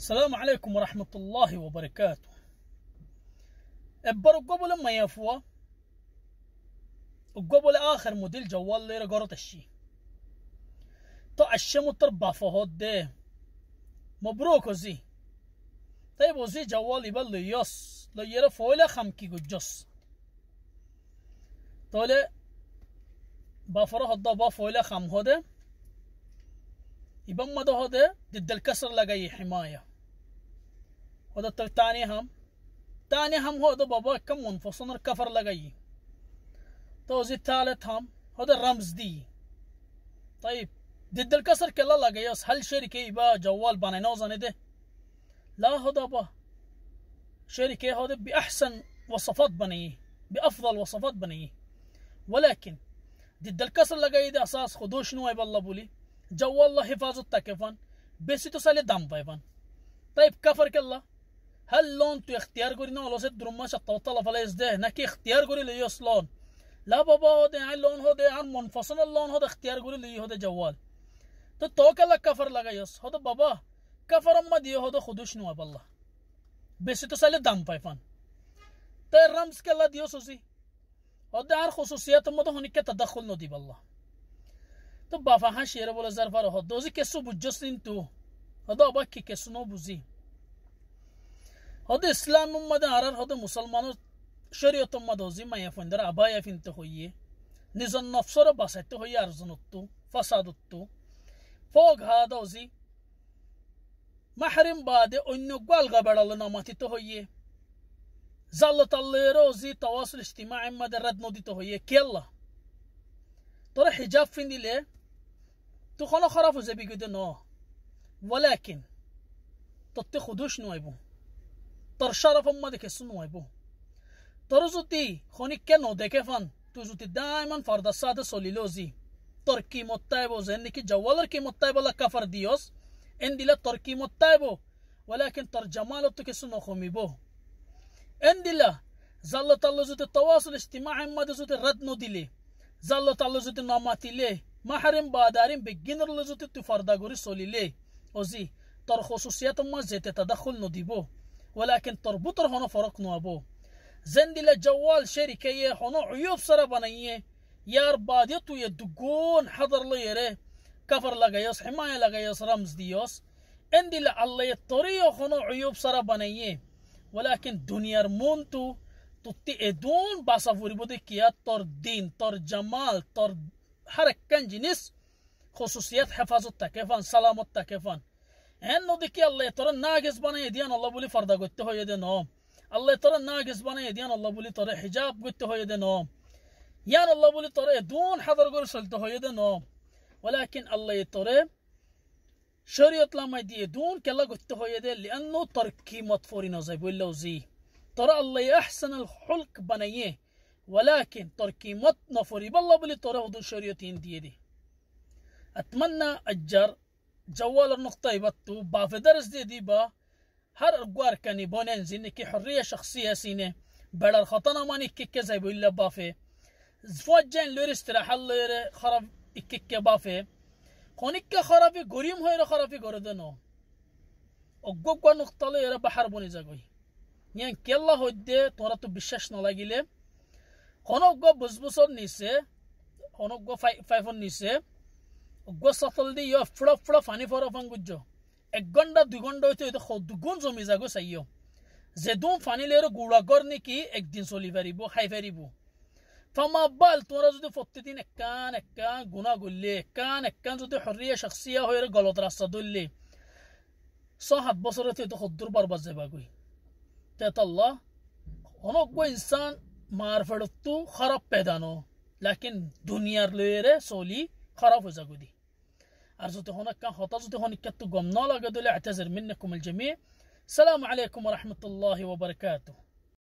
السلام عليكم ورحمة الله وبركاته. ابرو قبل ما يفوا وقبل آخر موديل جوال ليرة قرط الشي تو الشمو تربع فهود ده مبروك وزي. طيب وزي جوال يبل يوس لو يرى فولا خمكي جوس تولي بافره هدا بافولا خم هدا يبقى مدو هدا ضد الكسر لقاي حماية. هذا تاني هم هذا بابا كم منفصل كفر لقاي. توزي الثالث هم هذا الرمز دي. طيب ضد الكسر كلا لقاي هل شركة يبقى جوال بانينوزن ده؟ لا هذا با شركة هذا بأحسن وصفات بنيه بأفضل وصفات بنيه، ولكن ضد الكسر لقاي ده أساس خدوش نوع بالله بولي جوال الله حفاظه تكفن بس تسالي دم بايفن. طيب كفر كلا هل لون تو اختيار قولي نو لوسد درماش الطوطلة فلايز ده نكي اختيار قولي لي يوس لون لا بابا هذا اللون هذا عن منفصل اللون هذا اختيار قولي لي هذا جوال تتوكل كفر لقى يوس هذا بابا كفر أما دي هذا خدوش نوع بالله بس تسالي دم بايفن. طيب رمز كلا ديوسوسي هذا عن خصوصيات مده هنيك تدخل نودي بالله. تو بافا شيره ولا زرفاره هو دوزي كسو بجسين تو هذا باكي كسو نو بوزي هذا اسلام مدى عرر هذا مسلمان شريعة مدوزي ما يفندر ابايا فين تهويه نزن نفسر باسته هي ارزنتو فسادتو فوق هذا وزي محرم بعد انه قال غبرل نماتي تهويه زلت الله روزي تواصل اجتماعي مدى رد نودي تهويه كيلا ترى حجاب فين دي ليه تخلو خرافو زي بيقولوا نو، ولكن تتخدوش نويبو تر شرف ما دك السنويبو ترزوتي خوني كنو دكفان تزوتي دائما فرد السادة سوليلوزي تركي متايبو زي كي جوالر كي متايبو لا كفر ديوس اندي لا تركي متايبو ولكن ترجمالو تكسنو خميبو اندي لا زلت الله زوتي التواصل الاجتماعي ما زوتي رد نو ديلي زلت الله زوتي ناماتي ليه محرم بادارين بجنر لزوتي تفردا غوري سولي ليه اوزي تر خصوصيات ما زيت تدخل نديبو ولكن تربطر هنا فرق نوابو زندي لجوال شركه هنا عيوب سر بنيه يار باديتو يدقون حضر ليره كفر لغيوس حمايه لغيوس رمز ديوس اندي الله يطريو هنا عيوب سر بنيه ولكن دنيا مونتو تطي ادون باسافوري بودكيات تر دين تر جمال تر حركة جنس خصوصيات حفاظة تكفان سلامة تكفان انو ديكي الله ترى ناقص بنا يديان الله بولي فردا قلت هو يدنهم الله ترى ناقص بنا يديان الله بولي ترى حجاب قلت هو يدنهم يان الله بولي ترى دون حضر قرسلت هو يدنهم ولكن الله ترى شريط لما يدي دون كلا قلت هو يدن لانه تركي مطفورين زي بيقولوا زي ترى الله احسن الخلق بنيه ولكن تركي مت نفوري بالله بلي ترى ودون شريطين دي اتمنى اجر جوال النقطة يبطو بافي درس دي با هر اقوار كاني بونين زينكي حرية شخصية سيني بدر خطنا ماني كيكي زي بيلا بافي زفوجين لور استراحة لور خرف كيكي بافي خونيك خرافي غريم هيرا خرافي غردنو اقوى نقطة ليرا بحر بوني زاقوي يعني كيلا هودي توراتو بشاش نلاقي هنوغو بزبوسون نيسي هنوغو فايفون نيسي غو سطل دي يو فلو فاني فورو فانجوجو اگوندا دوغوندا تو يدو خود دوغون زو ميزاغو سايو زدون فاني ليرو غولا غورني كي اك دين سوليفري بو هايفري بو فما بال تورا زو فوتتين اكان غنا غولي كان زو حريه شخصيه هوير غلط راسدولي صاحب بصرته تو خود دربار بزباغوي تيت الله هنوغو انسان معرفتو خراب پیدانو لكن دنيا ليره سولي خراب وزاغودي ارزوتي هناك كان خطازوتي هناك كتو قمنا لقدو اعتذر منكم الجميع. السلام عليكم ورحمة الله وبركاته.